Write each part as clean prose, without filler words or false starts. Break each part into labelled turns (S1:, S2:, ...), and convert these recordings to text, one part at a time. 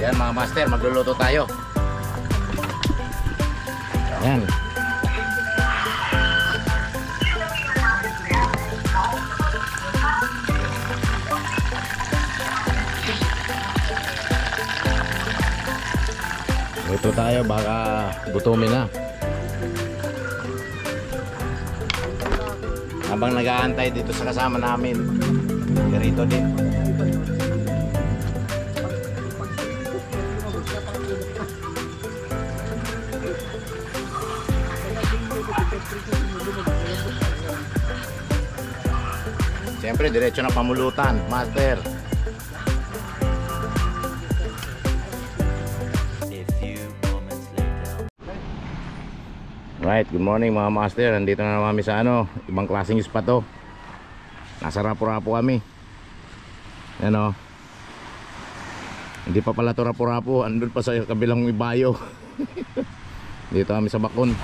S1: Yan mga master, magluluto tayo. Yan. Luto tayo, baka gutumin na. Habang nag-aantay dito sa kasama namin, rito din. Siyempre, diretso na pamulutan, master. Right, good morning mga master. Nandito na naman kami sa ibang klaseng spot to. Nasa Rapu-Rapu kami. Yan o. Hindi pa pala to Rapu-Rapu. Andun pa sa kabilang Ibayo. Dito kami sa Bakun.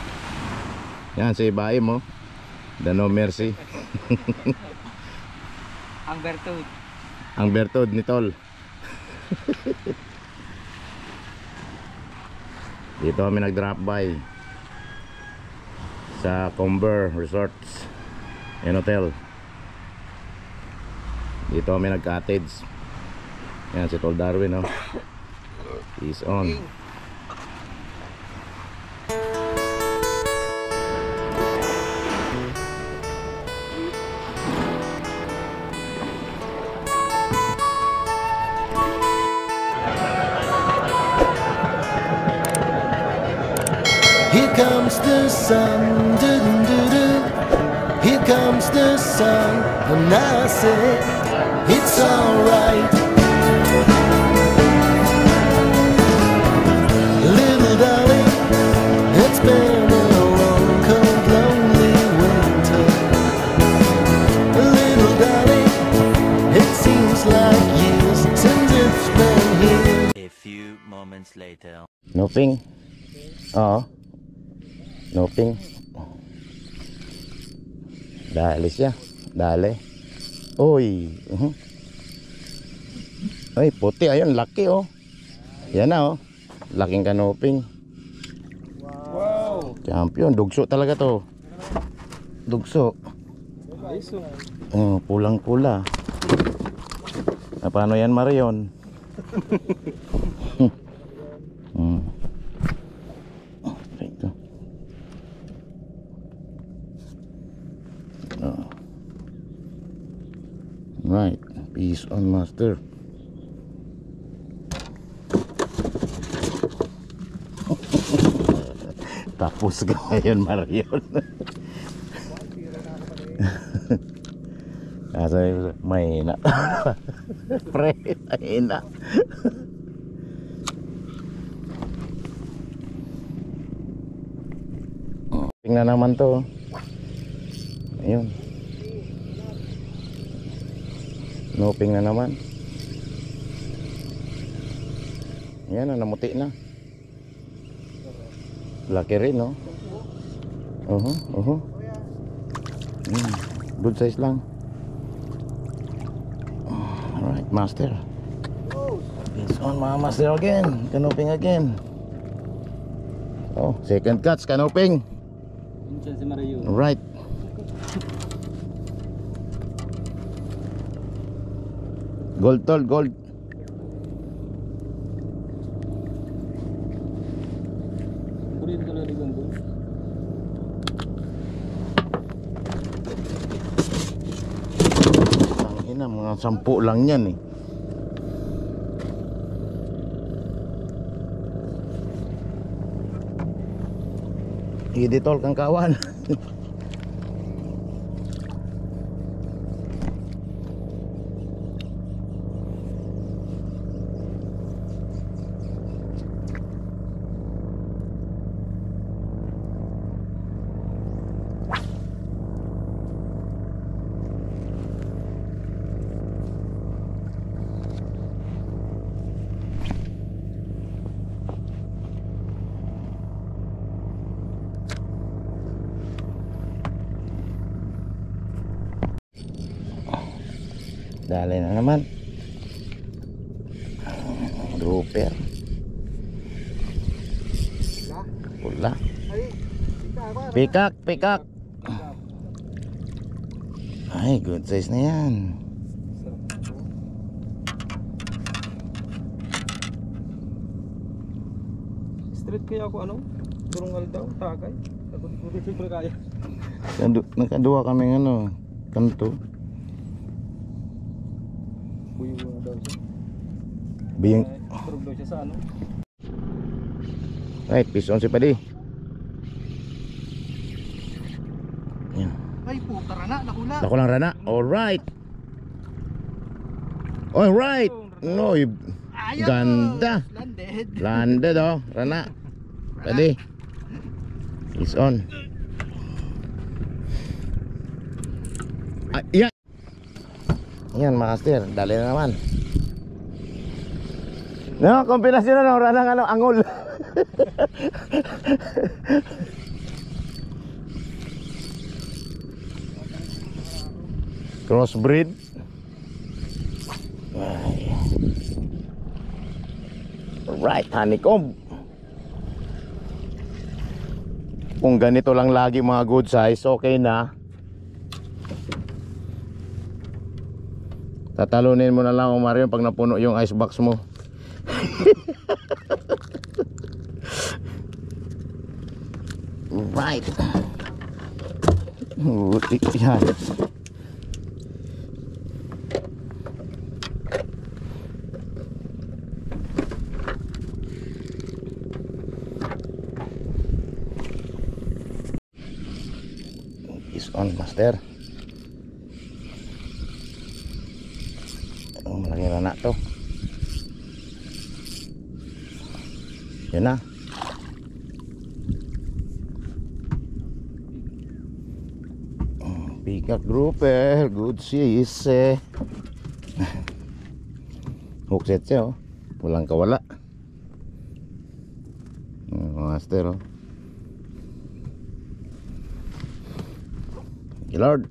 S1: Yan si Ibayo mo. Dano Mercy.
S2: Ang Bertod.
S1: Ang Bertod ni Tol. Dito kami nag-drop by sa Comber Resorts and Hotel. Dito kami nag-cottage. Yan si Tol Darwin, no? He's on.
S3: Here comes the sun, doo-doo-doo-doo. Here comes the sun, and I say it's alright. Little darling, it's been a long, cold, lonely winter. Little darling, it seems like years since it's been here.
S4: A few moments later.
S1: Noping? Oo. Noping. Dali siya. Dali. Uy. Ay, puti. Ayun, laki oh. Yan na oh. Laking kanoping.
S2: Wow.
S1: Champion. Dugso talaga to. Dugso. Pulang-pula. Paano yan, Marion? Right, peace on master. Tapos ka ngayon, Marion. Mahina. Pre, mahina. Tingnan naman to. Ayun. Noping na naman. Yan na, namuti na. Laki rin, no? Good size lang. Alright, master. It's on mga master again. Canoping again. Oh, second catch, canoping. Alright. Gold tol, gold. Ina, mga 10 lang yan eh. Hindi tol kang kawan. Dali na naman. Grouper. Pula. Pikak, pikak. Ay, good size na yan.
S2: Street kaya ako ano? Durungal daw, tagay. Nagulog ko kaya.
S1: Nakaduwa kami ano, kanto.
S2: Buyo daw siya.
S1: Bing.
S2: Durog daw siya sa ano?
S1: Right, piece on si Padi. Yan.
S2: Ay puta rana, nakula.
S1: Ako lang rana. Alright. Alright. No, ganda.
S2: Landed.
S1: Landed oh, rana. Padi. Piece on. Yan. Yan, master. Dali na naman. No, kombinasyon na ng ranang ano, angol. Crossbreed. Right, honeycomb. Kung ganito lang lagi mga good size, okay na. Tatalunin mo na lang Mario pag napuno yung icebox mo. Right. Yan. Is on master. Oh, malaki na to. Yan na. Pikak grouper, good size. Hook set siya oh. Walang kawala. Master oh. Thank you Lord.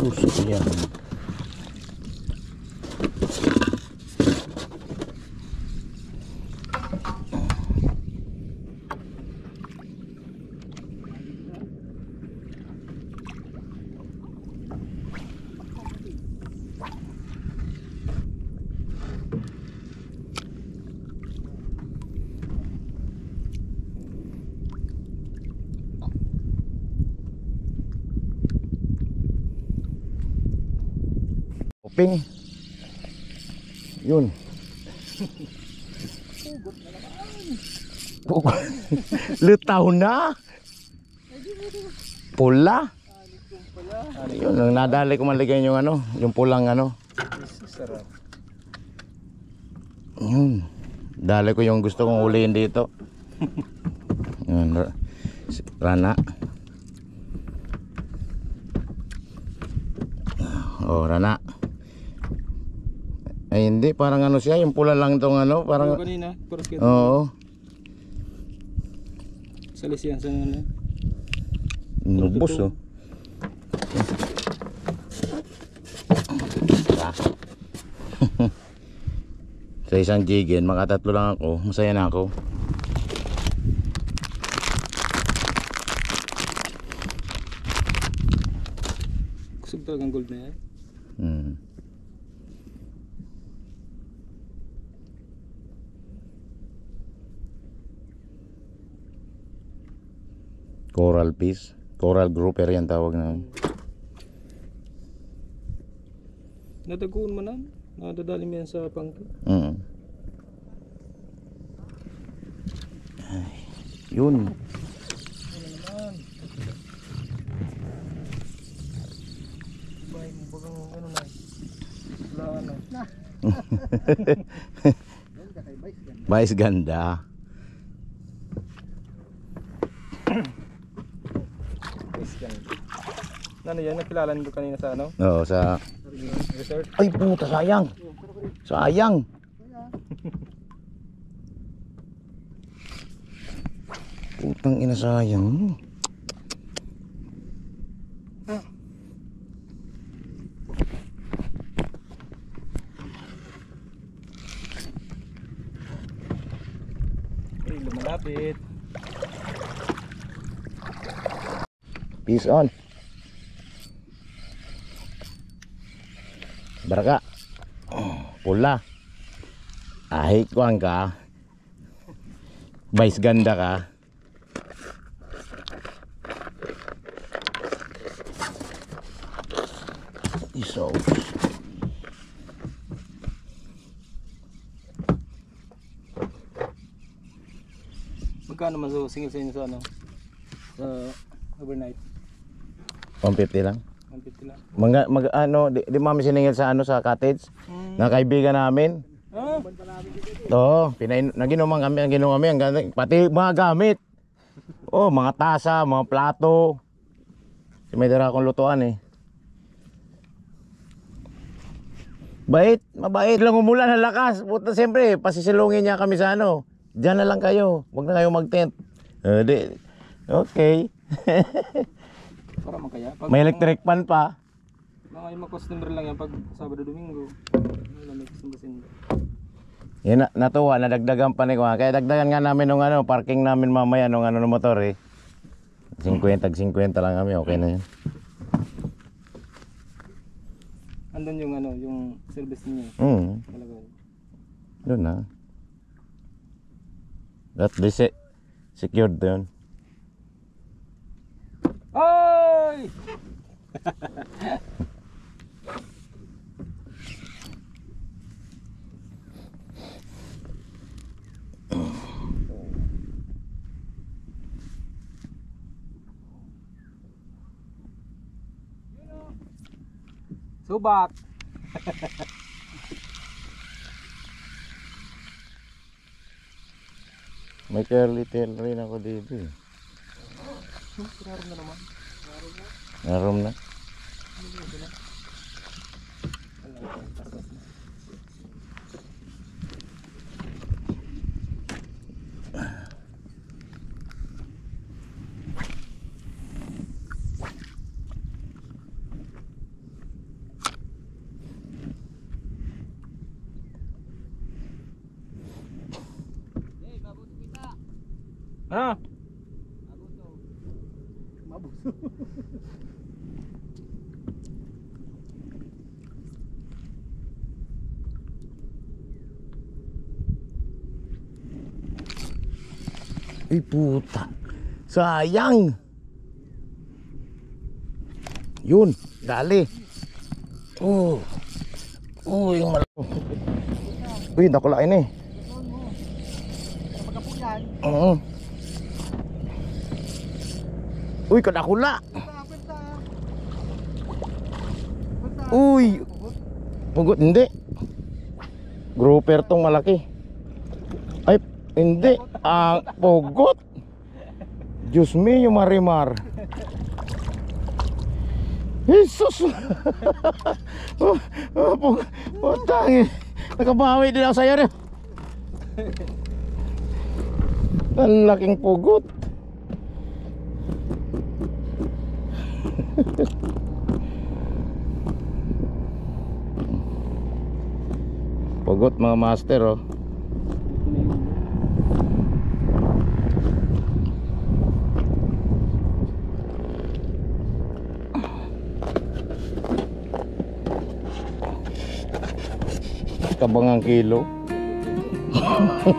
S1: Gusto yan. Ping. Yun. Lutaw na. Pula. Yun, nang nadali ko maligay yung ano, yung pulang ano.
S2: Sarap.
S1: Yun. Dali ko yung gusto kong huliin dito. Yun, rana. Oh, rana. Ay hindi, parang ano siya, yung pula lang tong ano, parang
S2: Kanina, porket.
S1: oo.
S2: Salisiyan sa ano.
S1: Nubos oh. Sa isang jigen, makatatlo lang ako, masaya na ako.
S2: Kusog talagang gold na yan.
S1: Coral piece, coral grouper yan tawag na.
S2: Nadagoon mo na. Nadadali mo yan sa pangka.
S1: Ay, yun.
S2: Bahay mo bagang ano na. Wala na.
S1: Bais ganda.
S2: Ano yan? Nakilala nito kanina sa ano?
S1: Oo, sa
S2: Resort?
S1: ay puta, sayang. Sayang. Putang ina, sayang.
S2: Lumalapit.
S1: Peace on. Baraka. Pula. Ahik ko ang ka. Vice ganda ka. Iso.
S2: Magkano man so singil sa inyo sa ano? Sa overnight?
S1: 150 lang.
S2: 150 lang.
S1: Ano, di mami siningil sa ano sa cottage na kaibigan namin.
S2: Ah,
S1: Oo, naginuman kami, ang ganda. Pati mga gamit. Oh, mga tasa, mga plato. May dala akong lutuan eh. Mabait lang umulan ng lakas. Puta, siyempre, pasisilungin niya kami sa ano. Diyan na lang kayo. Huwag na kayo mag-tent. Okay.
S2: para man kaya. Pag
S1: May electric fan pa.
S2: mga yung customer lang yan pag Sabado Domingo. Wala may kusin.
S1: Yan natuwa, nadagdagan pa ni ko. Kaya dagdagan nga namin nung ano, parking namin mamaya nung ano ng motor eh. 50 lang kami, okay na yun.
S2: Andun yung ano, yung service niyo. Talaga.
S1: Doon na. At least secured doon.
S2: Ay! Subak.
S1: May curly tail rin ako dito eh.
S2: Naroon na naman.
S1: Naroon na.
S2: Ah.
S1: Ay puta. Sayang. Yun, dali. Oh. Oh, yung malaki. Uy, nakulain eh. Oo. Uy, kadakula. Uy. Pugot, hindi. Grouper tong malaki. Ay, hindi. Ang pugot. Diyos me, yung marimar. Jesus. Putang. Nakabawi din ako sa'yo rin. Ang laking pugot. Pugot mga master oh. Kabangang kilo.
S4: A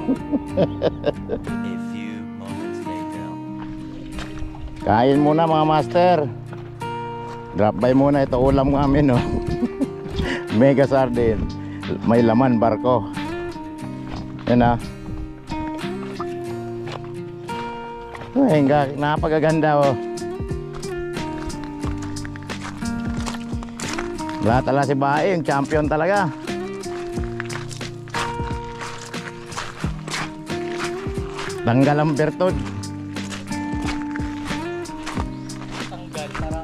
S4: few moments later.
S1: Kain muna mga master. Drop by muna ito ulam namin no. Mega sardine. May laman barko. Yan ah. Ay, napakaganda oh. Lahat ala si Bae, yung champion talaga. Tanggal ang bertod.
S2: Tanggal para.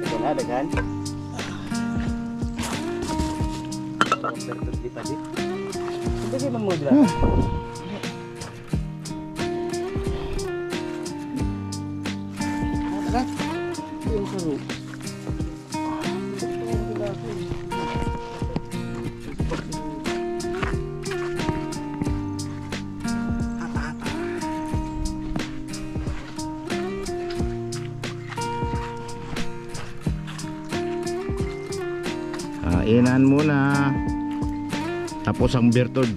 S1: Ito na, degan.
S2: Bertos di tadi. Hindi kayo mamudra. Yung saro.
S1: Kainan muna. Tapos ang bertod.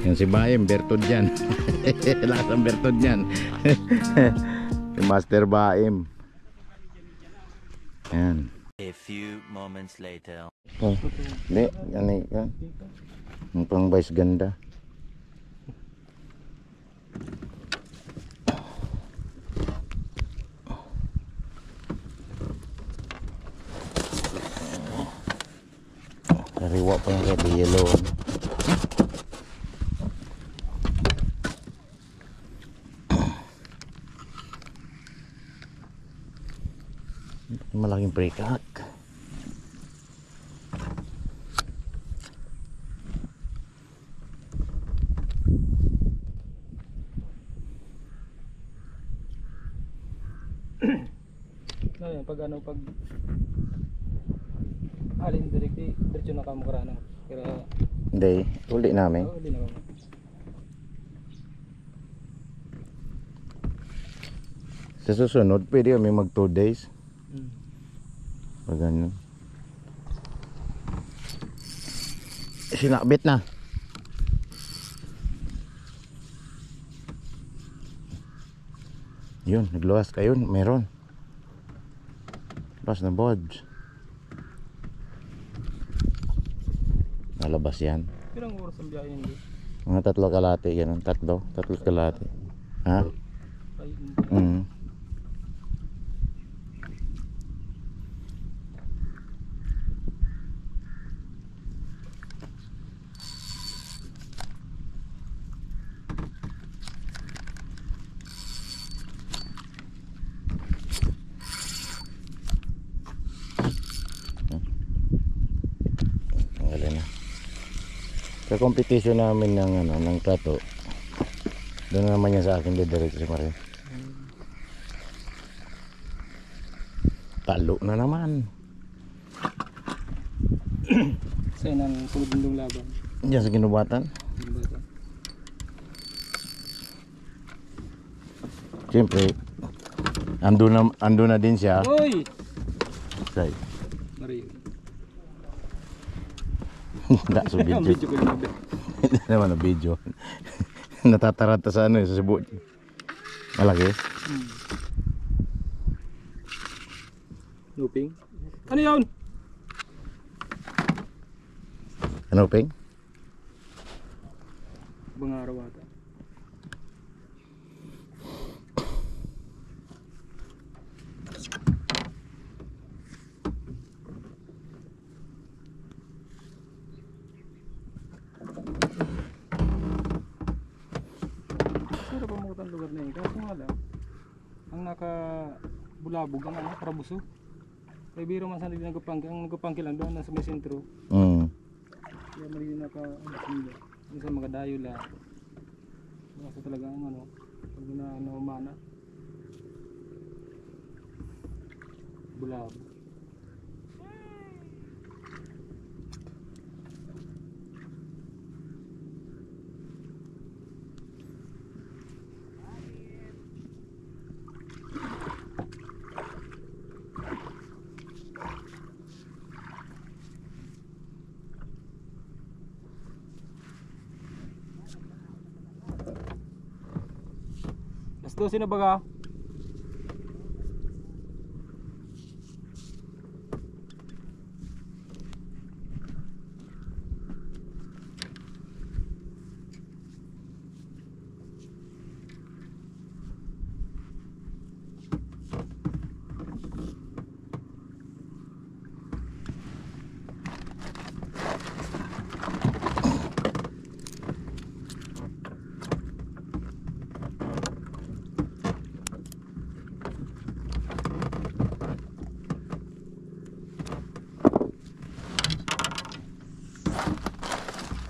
S1: Yan si Baim, bertod yan. Lakas ang bertod yan. Si Master Baim. Yan.
S4: A few moments later.
S1: Oh, di, yan yan. Ang pang vice ganda. Sariwa pa yung red yellow. Malaking breakak.
S2: No, yan, pag alin diretso na kamo karana. Kaya
S1: Hindi, uli namin.
S2: hindi na kamo.
S1: Sa susunod, pwede kami mag 2 days. Pag ganun. Sinakbit na. Yun, nagluwas kayo. Meron. Luwas na bodge. Nalabas yan.
S2: Pirang oras ang biyahe hindi.
S1: Mga 3 kalate. Ganun. 3 kalate. Ha?
S2: Ay,
S1: Galing na. Sa competition namin ng ng plato. Doon naman niya sa akin diretso si Marin. Talo na naman.
S2: sa inang sulod-lundong laban.
S1: Diyan sa Ginubatan.
S2: Yung bata.
S1: Siyempre, ando na din siya.
S2: Oy!
S1: Say,
S2: Mario.
S1: hindi sa
S2: Ang
S1: video.
S2: video ko yung mabi.
S1: Hindi naman na video. Natataranta sa sa Cebu. Malaki.
S2: Looping. Ano yun?
S1: Ano, Peng?
S2: Bangaraw ata. Sarap ang mga lugar na yun. Kaso nga lang, ang nakabulabog ang karabuso. Kaya biro man sana din nagpangki. Ang nagpangki lang doon nasa may sentro. Kaya mali yung naka-abusin doon. Minsan mga dayo lang. Kasi talaga ang pag umana. Bulabog. Alas 12 na baga.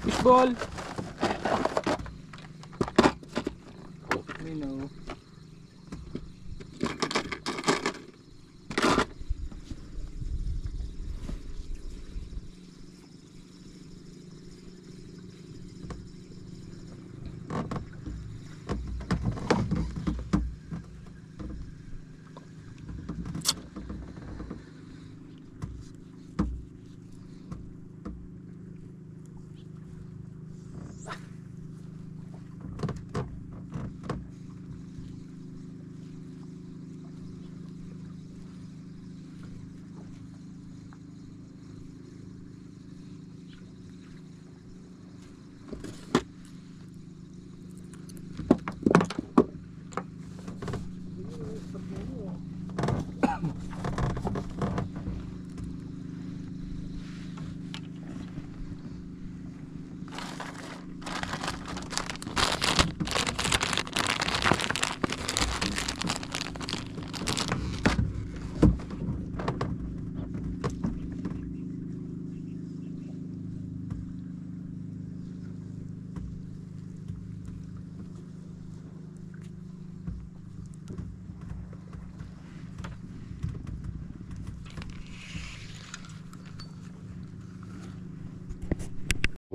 S2: Fishball. Minnow.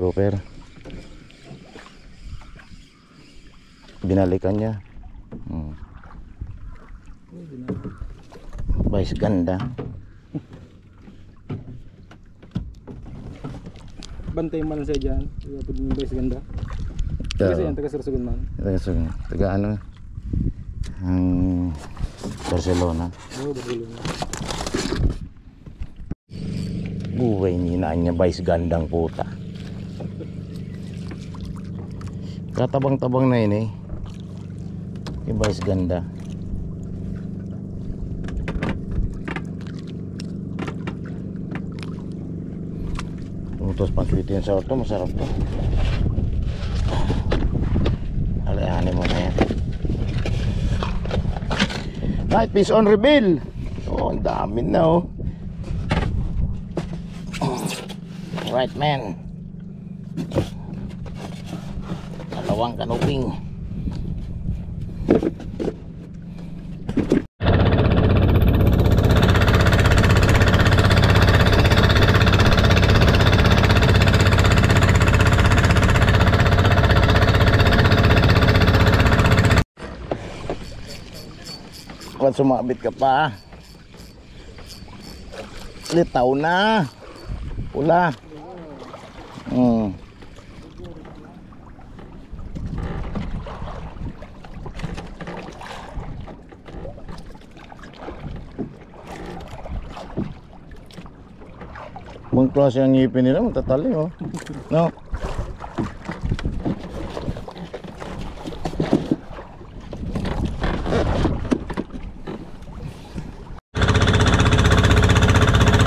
S1: Grouper. Binalikan niya. Vice ganda.
S2: Bantay man siya dyan. Kaya pwede yung base ganda. Kasi yan, taga Sorsogon man.
S1: Taga ano? Ang Barcelona.
S2: Oo, Barcelona.
S1: Buhay ninaan niya vice gandang puta. Katabang-tabang na yun eh. Yung vice ganda. Tapos panswitin sa auto, masarap to. Alayanin mo na yan. Right, fish on reveal. Oh, ang dami na oh. Right man. Dalawang kanuping. Ba't sumabit ka pa? Litaw na. Pula. Mong-klase ang ngipin nila, matatali oh. No?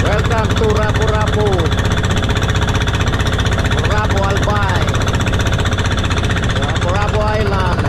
S1: Welcome to Rapu-Rapu. Rapu Albay. Rapu-Rapu Island.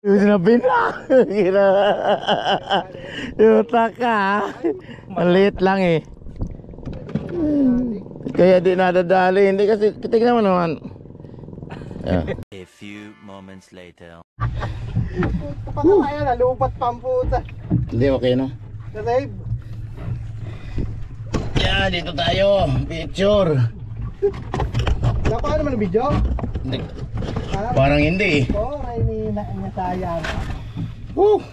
S1: Sinabi na. Yuta ka. Maliit lang eh. Kaya di nadadali. Hindi kasi tignan mo naman.
S4: A few moments later.
S5: Paano kaya na? Lupat pa ang puta.
S1: Hindi okay no?
S5: Nasave.
S1: Yeah, dito tayo. Picture.
S5: Nakuha naman ang video?
S1: Parang hindi eh.
S5: Oo, Rainina niya sayang.
S1: Woo!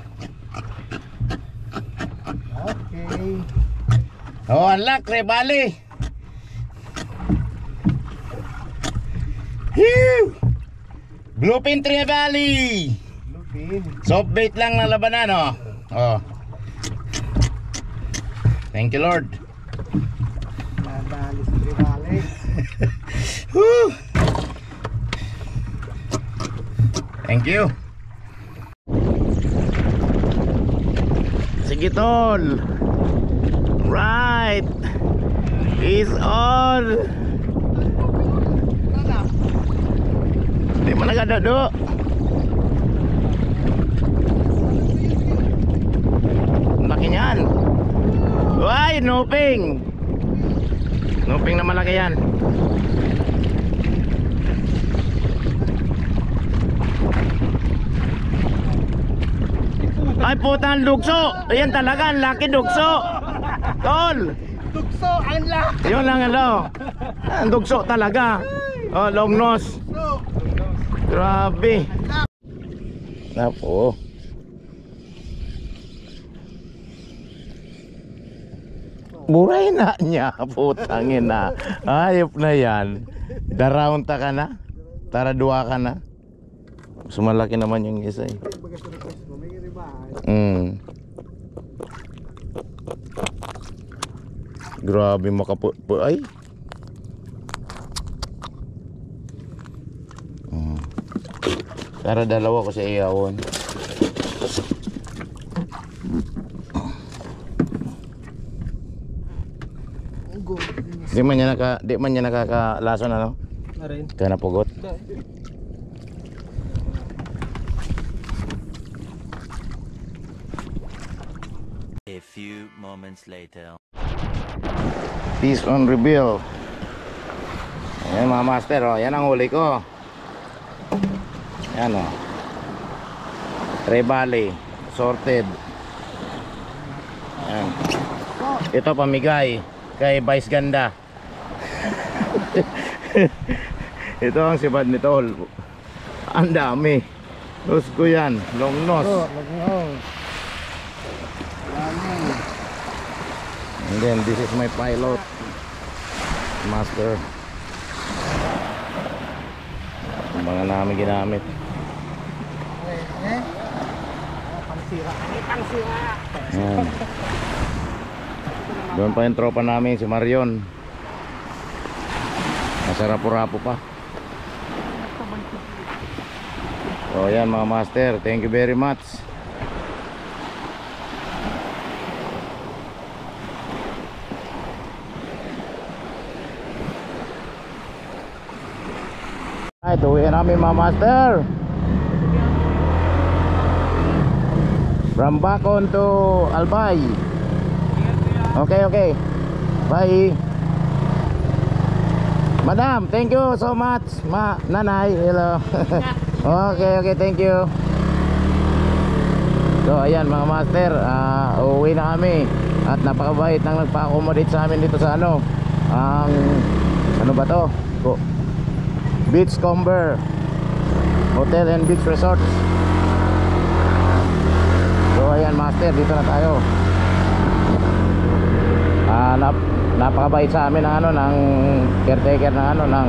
S5: Okay.
S1: Oh, unlock, Rebali. Bluepin Rebali.
S5: Lupin.
S1: Soft bait lang na labanan, oh. Oh. Thank you, Lord.
S5: Nadali si Rivale.
S1: Woo! Thank you. Sige, tol. Right. Is all. Di mo nagadado. Laki niyan. Ay, noping. Noping na malaki yan. Ay putang dugso. Ayan talaga, ang laki dugso. Tol.
S5: Tukso, ang laki.
S1: Yun lang ano. Ang dugso talaga. Oh, long nose. Grabe. Napo. Buray na niya, putangin na. Ayop na yan. Darown ta ka na. Tara dua ka na. Sumalaki naman yung isa eh. Grabe makapu... Ay. Tara dalawa ko sa iyawon. Di man niya nakakalason ano?
S2: Na rin.
S1: Kaya napugot.
S4: A few moments later.
S1: Fish on reveal. Ayan mga master, oh. Yan ang huli ko. Yan, oh. Trevally sorted. Ayan. Ito pamigay kay Vice Ganda. Ito ang sibad nito. Ang dami. Nose ko yan, long nose. And then this is my pilot master. Yung mga namin ginamit. Ayan. Doon pa yung tropa namin si Marion. Nasa rapo-rapo pa. So ayan mga master, thank you very much. Ay, tuwiin namin mga master. From Bacon to Albay. Okay. Bye. Madam, thank you so much. Nanay, hello. Okay, thank you. So ayan mga master, uuwi na kami. At napakabait nang nagpa-accommodate sa amin dito sa ano, ang ano ba to? Beachcomber Hotel and Beach Resort. So ayan master, dito na tayo. Napakabait sa amin ng ano, ng caretaker ng ano, ng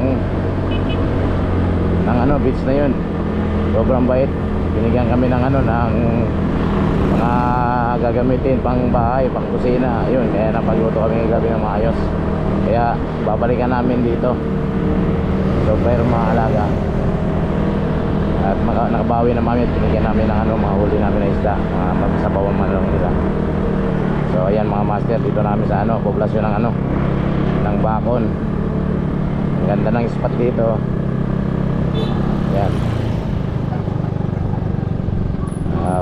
S1: ano, beach na yun. Sobrang bait. Binigyan kami ng ano, ng mga gagamitin pang bahay, pang kusina. Yun, kaya napagluto kami ng gabi ng maayos. Kaya babalikan namin dito. So pero mga alaga. At nakabawi na namin, binigyan namin ng ano, mga huli namin na isda, mga magsabawan man lang nila. So ayan mga master, dito namin sa ano, poblasyon ng ano, ng Bacon. Ang ganda ng spot dito. Yan.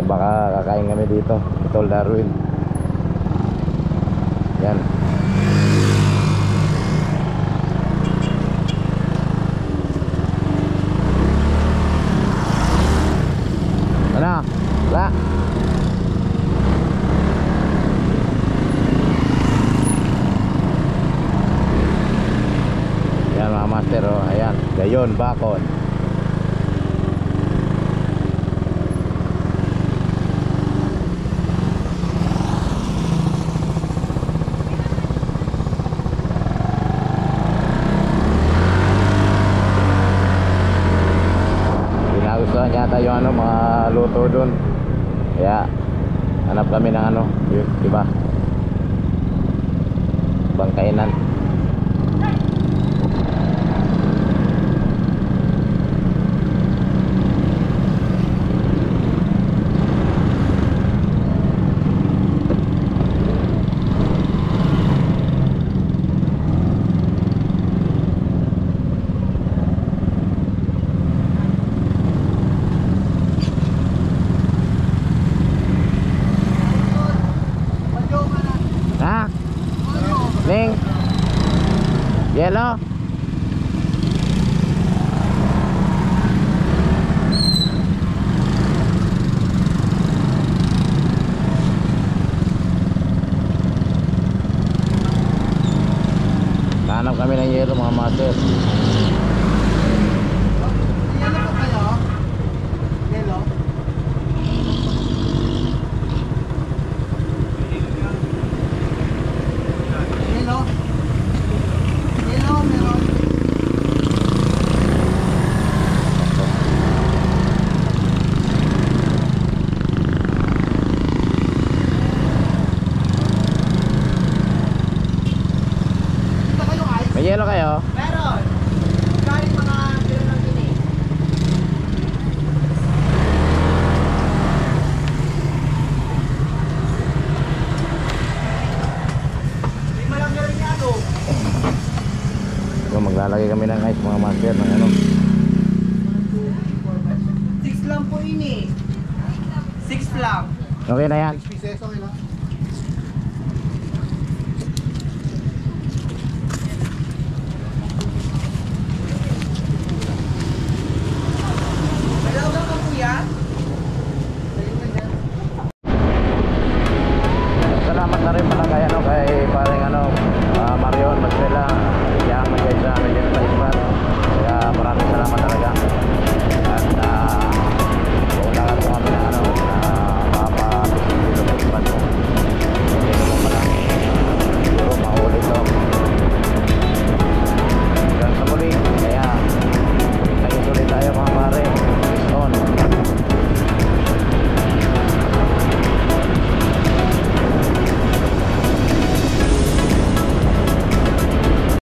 S1: Baka kakain kami dito, Tol Darwin. Yan. Ano? La. Yan mga master, oh. Ayan, Gayon, Bacon. Gusto yata yung ano, mga luto doon. Kaya hanap kami ng ano, yun, diba? Ibang kainan. Ning yellow. Hanap kami ng yellow mga master.
S5: Yelo po kayo? Yelo? Yelo? Yelo, meron. Ito kayo ice?
S1: May yellow kayo?
S5: Meron. Kahit mga kilo ng gini. Lima lang meron niya, ano?
S1: So, maglalagay kami ng ice mga master ng ano.
S5: 6 lang po ini. 6 lang.
S1: Okay na yan.
S5: Pieces, okay lang.
S1: na rin pala kay ano, kay paring ano, Marion Magdela. Yaman guys sa amin dito sa ispat. So,